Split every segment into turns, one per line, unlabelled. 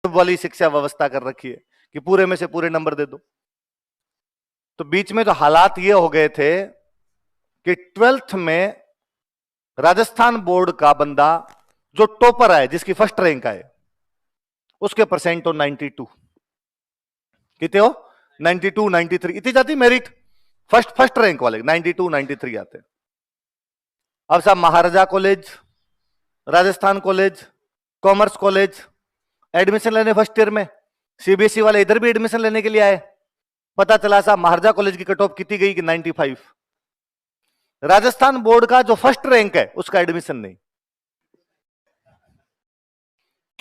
वाली शिक्षा व्यवस्था कर रखी है कि पूरे में से पूरे नंबर दे दो। तो बीच में तो हालात ये हो गए थे कि 12th में राजस्थान बोर्ड का बंदा जो टॉपर है, जिसकी फर्स्ट रैंक आए, उसके परसेंट हो 92। कितने हो? 92, 93 इतनी जाती मेरिट। फर्स्ट रैंक वाले 92, 93 आते। अब साहब Maharaja college, Rajasthan college, commerce college admission लेने फर्स्ट ईयर में, सीबीएसई वाले इधर भी एडमिशन लेने के लिए आए। पता चला साहब महाराजा कॉलेज की कट ऑफ कितनी गई कि 95। राजस्थान बोर्ड का जो फर्स्ट रैंक है उसका एडमिशन नहीं।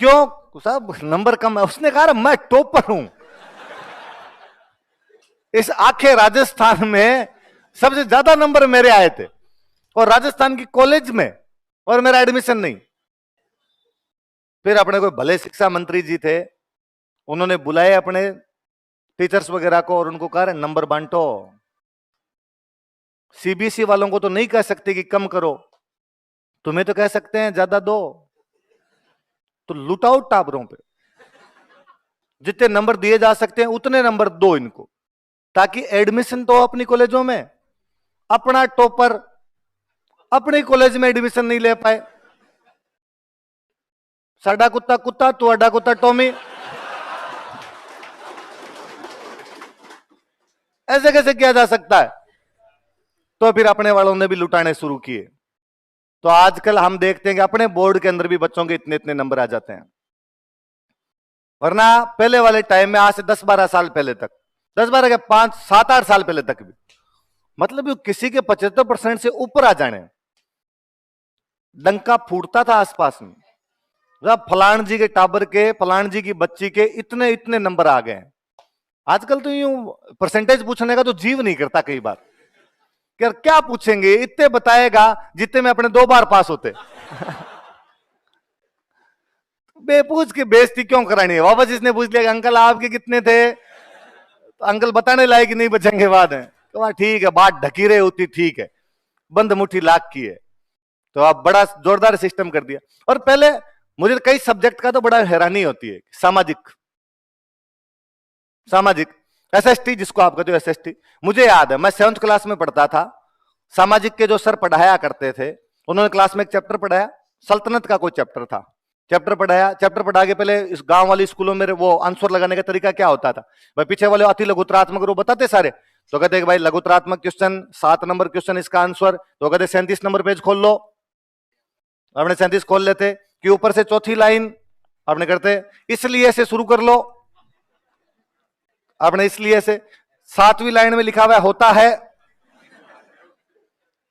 क्यों साहब? नंबर कम है। उसने कहा मैं टॉपर हूं इस आखे राजस्थान में, सबसे ज्यादा नंबर मेरे आए थे और राजस्थान की कॉलेज में, और मेरा एडमिशन नहीं। फिर अपने कोई भले शिक्षा मंत्री जी थे, उन्होंने बुलाए अपने टीचर्स वगैरह को और उनको कहा नंबर बांटो। सीबीएसई वालों को तो नहीं कह सकते कि कम करो, तुम्हें तो कह सकते हैं ज्यादा दो। तो लुटाओ टाबरों पे, जितने नंबर दिए जा सकते हैं उतने नंबर दो इनको, ताकि एडमिशन तो अपनी कॉलेजों में। अपना टॉपर अपने कॉलेज में एडमिशन नहीं ले पाए। साडा कुत्ता कुत्ता, तू अड्डा कुत्ता टॉमी। ऐसे कैसे किया जा सकता है? तो फिर अपने वालों ने भी लुटाने शुरू किए। तो आजकल हम देखते हैं कि अपने बोर्ड के अंदर भी बच्चों के इतने इतने नंबर आ जाते हैं। वरना पहले वाले टाइम में, आज से 10-12 साल पहले तक, 10-12 के 5-7-8 साल पहले तक भी, मतलब किसी के 75% से ऊपर आ जाने, डंका फूटता था आसपास में। फलान जी के टाबर के, फलान जी की बच्ची के इतने इतने नंबर आ गए। आजकल तो यूं परसेंटेज पूछने का तो जीव नहीं करता कई बार, कि क्या पूछेंगे, इतने बताएगा जितने में अपने 2 बार पास होते। बेपूछ की बेइज्जती क्यों करानी है? वापस इसने पूछ लिया कि अंकल आपके कितने थे, तो अंकल बताने लायक नहीं बचेंगे बाद में। तो ठीक है, बात ढकी रही होती, ठीक है, बंद मुट्ठी लाख की है। तो आप बड़ा जोरदार सिस्टम कर दिया। और पहले मुझे कई सब्जेक्ट का तो बड़ा हैरानी होती है। सामाजिक एसएसटी, जिसको आप कहते हो एसएसटी, मुझे याद है मैं 7th क्लास में पढ़ता था। सामाजिक के जो सर पढ़ाया करते थे, उन्होंने क्लास में एक चैप्टर पढ़ाया, सल्तनत का कोई चैप्टर था। चैप्टर पढ़ाया, चैप्टर पढ़ा के पहले इस गांव वाली स्कूलों में वो आंसर लगाने का तरीका क्या होता था, भाई पीछे वाले अति लघुतरात्मक वो बताते सारे, तो कहते भाई लघुतरात्मक क्वेश्चन 7 नंबर क्वेश्चन, इसका आंसर, तो कहते 37 नंबर पेज खोल लो। आपने 37 खोल लेते कि ऊपर से चौथी लाइन आपने करते इसलिए से शुरू कर लो। आपने इसलिए से 7वीं लाइन में लिखा हुआ होता है,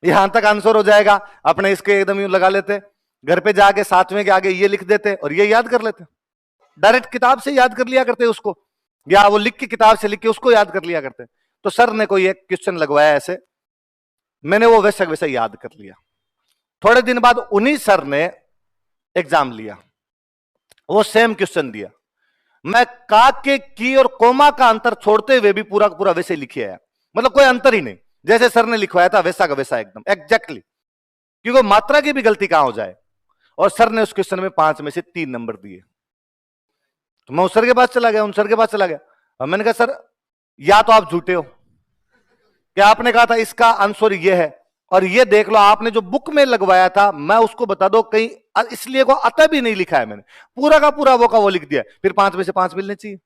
यहां तक आंसर हो जाएगा। अपने इसके एकदम यूं लगा लेते, घर पे जाके 7वें के आगे ये लिख देते और ये याद कर लेते। डायरेक्ट किताब से याद कर लिया करते उसको, या वो लिख के किताब से लिख के उसको याद कर लिया करते। तो सर ने कोई एक क्वेश्चन लगवाया ऐसे, मैंने वो वैसा वैसा याद कर लिया। थोड़े दिन बाद उन्हीं सर ने एग्जाम लिया, वो सेम क्वेश्चन दिया, मैं का के की और कोमा का अंतर छोड़ते हुए भी पूरा पूरा वैसे लिखे आया। मतलब कोई अंतर ही नहीं, जैसे सर ने लिखवाया था वैसा का वैसा एकदम एग्जैक्टली, क्योंकि मात्रा की भी गलती कहां हो जाए। और सर ने उस क्वेश्चन में 5 में से 3 नंबर दिए। तो मैं उस सर के पास चला गया, उन सर के पास चला गया और मैंने कहा सर या तो आप झूठे हो, क्या आपने कहा था इसका आंसर ये है, और ये देख लो आपने जो बुक में लगवाया था, मैं उसको बता दो कहीं इसलिए को अतः भी नहीं लिखा है, मैंने पूरा का पूरा वो लिख दिया। फिर 5 में से 5 मिलने चाहिए,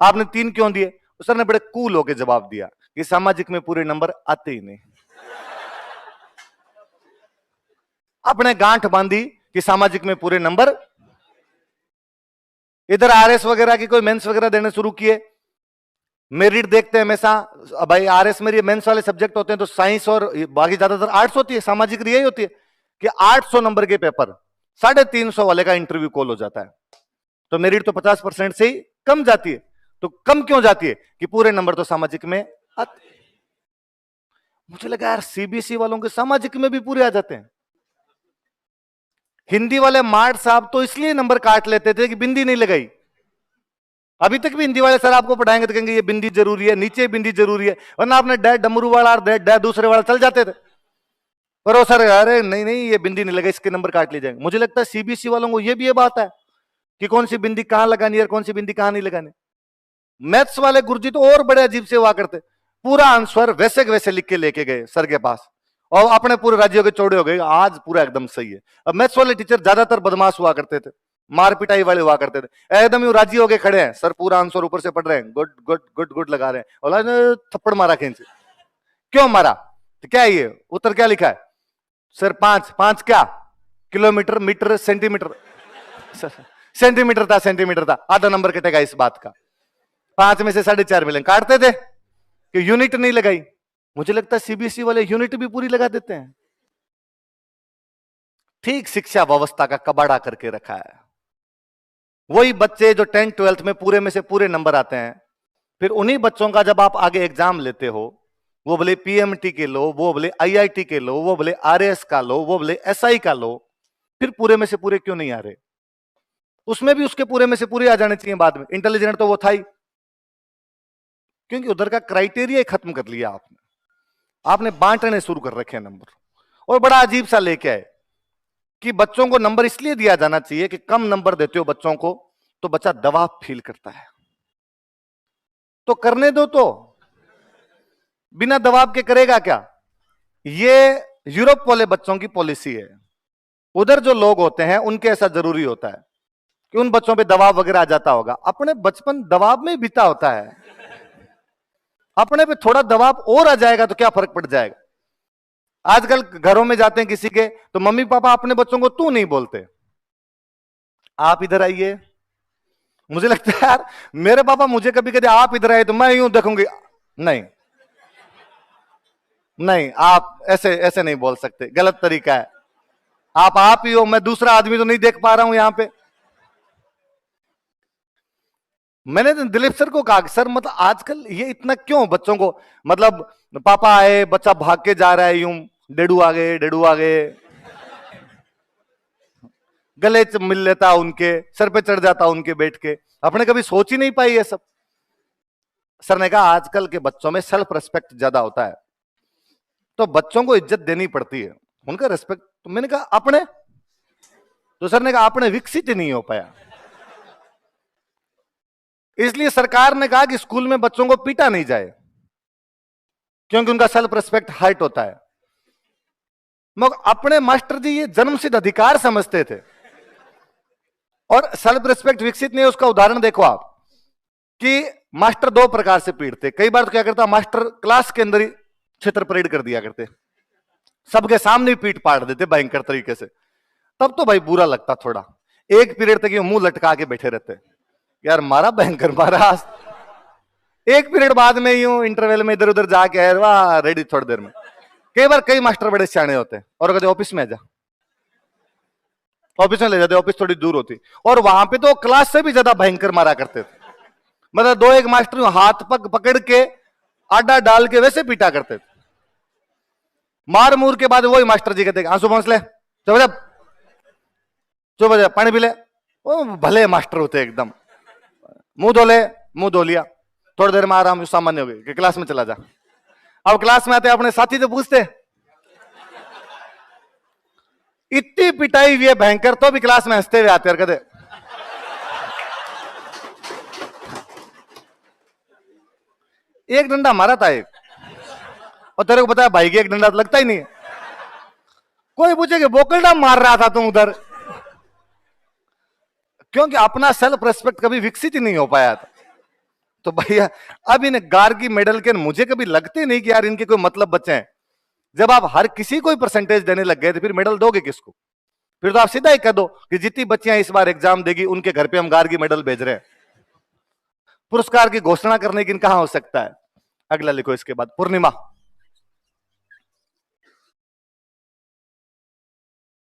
आपने 3 क्यों दिए? सर ने बड़े कूल होकर जवाब दिया कि सामाजिक में पूरे नंबर आते ही नहीं। अपने गांठ बांधी कि सामाजिक में पूरे नंबर। इधर आरएस वगैरह की कोई मेंस वगैरह देने शुरू किए, मेरिट देखते हैं हमेशा। भाई आरएस में मेंस वाले सब्जेक्ट होते हैं तो साइंस और बाकी ज्यादातर आर्ट्स होती है, सामाजिक यही होती है कि 800 नंबर के पेपर 350 वाले का इंटरव्यू कॉल हो जाता है। तो मेरिट तो 50% से ही कम जाती है। तो कम क्यों जाती है कि पूरे नंबर तो सामाजिक में आते। मुझे लगा यार सीबीएसई वालों के सामाजिक में भी पूरे आ जाते हैं। हिंदी वाले मार्ट साहब तो इसलिए नंबर काट लेते थे कि बिंदी नहीं लगाई। अभी तक भी हिंदी वाले सर आपको पढ़ाएंगे तो कहेंगे ये बिंदी जरूरी है, नीचे बिंदी जरूरी है, वरना आपने डै डमरू वाला और डै दूसरे वाला चल जाते थे। पर वो सर अरे नहीं नहीं ये बिंदी नहीं लगा, इसके नंबर काट लिए जाएंगे। मुझे लगता है सीबीएसई वालों को ये भी ये बात है कि कौन सी बिंदी कहां लगानी है और कौन सी बिंदी कहां नहीं लगानी। मैथ्स वाले गुरुजी तो और बड़े अजीब से हुआ करते, पूरा आंसर वैसे के वैसे लिख के लेके गए सर के पास और अपने पूरे राज्यों के चौड़े हो गए, आज पूरा एकदम सही है। अब मैथ्स वाले टीचर ज्यादातर बदमाश हुआ करते थे, मार पिटाई वाले हुआ करते थे, एकदम यूं राजी हो गए खड़े हैं, सर पूरा आंसर ऊपर से पढ़ रहे हैं, गुड गुड गुड गुड लगा रहे हैं, और थप्पड़ मारा खींच। क्यों मारा? तो क्या है ये उत्तर क्या लिखा है सर? 5 5 क्या? Kilometre, metre, centimetre. सेंटीमीटर था, सेंटीमीटर था, आधा नंबर कटेगा इस बात का। 5 में से 4.5 मिलेंगे। काटते थे कि यूनिट नहीं लगाई। मुझे लगता है सीबीएसई वाले यूनिट भी पूरी लगा देते हैं। ठीक शिक्षा व्यवस्था का कबाड़ा करके रखा है। वही बच्चे जो 10th 12th में पूरे में से पूरे नंबर आते हैं, फिर उन्हीं बच्चों का जब आप आगे एग्जाम लेते हो, वो बोले पीएमटी के लो, वो बोले आईआईटी के लो, वो बोले आरएस का लो, वो बोले एसआई का लो, फिर पूरे में से पूरे क्यों नहीं आ रहे? उसमें भी उसके पूरे में से पूरे आ जाने चाहिए बाद में। इंटेलिजेंट तो वो था ही, क्योंकि उधर का क्राइटेरिया ही खत्म कर लिया आपने। आपने बांटने शुरू कर रखे हैं नंबर, और बड़ा अजीब सा लेके आए कि बच्चों को नंबर इसलिए दिया जाना चाहिए कि कम नंबर देते हो बच्चों को तो बच्चा दबाव फील करता है। तो करने दो, तो बिना दबाव के करेगा क्या? ये यूरोप वाले बच्चों की पॉलिसी है। उधर जो लोग होते हैं उनके ऐसा जरूरी होता है कि उन बच्चों पे दबाव वगैरह आ जाता होगा। अपने बचपन दबाव में बीता होता है, अपने पे थोड़ा दबाव और आ जाएगा तो क्या फर्क पड़ जाएगा। आजकल घरों में जाते हैं किसी के, तो मम्मी पापा अपने बच्चों को तू नहीं बोलते, आप इधर आइए। मुझे लगता है यार, मेरे पापा मुझे कभी कभी आप इधर आए तो मैं यूं देखूंगी, नहीं नहीं, आप ऐसे ऐसे नहीं बोल सकते, गलत तरीका है। आप ही हो, मैं दूसरा आदमी तो नहीं देख पा रहा हूं यहां पे। मैंने तो दिलीप सर को कहा, सर मतलब आजकल ये इतना क्यों बच्चों को, मतलब पापा आए, बच्चा भाग के जा रहा है यूं, डेडू आ गए, डेडू आ गए, गले मिल लेता उनके, सर पे चढ़ जाता उनके बैठ के। अपने कभी सोच ही नहीं पाई ये सब। सर ने कहा आजकल के बच्चों में सेल्फ रिस्पेक्ट ज्यादा होता है, तो बच्चों को इज्जत देनी पड़ती है, उनका रिस्पेक्ट। तो मैंने कहा आपने, तो सर ने कहा आपने विकसित ही नहीं हो पाया। इसलिए सरकार ने कहा कि स्कूल में बच्चों को पीटा नहीं जाए, क्योंकि उनका सेल्फ रिस्पेक्ट हाइट होता है। मगर अपने मास्टर जी ये जन्मसिद्ध अधिकार समझते थे, और सेल्फ रिस्पेक्ट विकसित नहीं है। उसका उदाहरण देखो आप कि मास्टर 2 प्रकार से पीटते। कई बार तो क्या करता, मास्टर क्लास के अंदर ही क्षेत्र परेड कर दिया करते, सबके सामने पीट पाड़ देते भयंकर तरीके से। तब तो भाई बुरा लगता थोड़ा। एक पीरियड तक ये मुंह लटका के बैठे रहते, यार मारा भयंकर मारा। एक पीरियड बाद में यूं इंटरवल में इधर उधर जाके वाह रेडी थोड़ी देर में। कई बार कई मास्टर बड़े सियाने होते हैं और कहते ऑफिस में जा, ऑफिस में ले जाते, ऑफिस थोड़ी दूर होती, और वहां पे तो क्लास से भी ज्यादा भयंकर मारा करते थे। मतलब 2 एक मास्टर हाथ पग पकड़ के आडा डाल के वैसे पीटा करते थे। मार मूर के बाद वही मास्टर जी कहते आंसू पहुंच ले, चुप चुप जा, पानी पी ले। वो भले मास्टर होते एकदम, मुंह धो ले, मुंह धो लिया, थोड़ी देर में आराम सामान्य हो गई कि क्लास में चला जा। अब क्लास में आते अपने साथी तो पूछते, इतनी पिटाई हुई है भयंकर, तो भी क्लास में हंसते हुए आते हैं, कहते 1 डंडा मारा था एक, और तेरे को पता है भाई की 1 डंडा तो लगता ही नहीं है। कोई पूछे कि बोकलडा मार रहा था तुम उधर, क्योंकि अपना सेल्फ रेस्पेक्ट कभी विकसित ही नहीं हो पाया था। तो भैया अब इन गार्गी मेडल के मुझे कभी लगते नहीं कि यार इनके कोई मतलब बचे हैं। जब आप हर किसी को परसेंटेज देने लग गए तो फिर मेडल दोगे किसको? फिर तो आप सीधा ही कह दो कि जितनी बच्चियां इस बार एग्जाम देगी उनके घर पे हम गार्गी मेडल भेज रहे हैं। पुरस्कार की घोषणा करने की कहां हो सकता है? अगला लिखो इसके बाद, पूर्णिमा।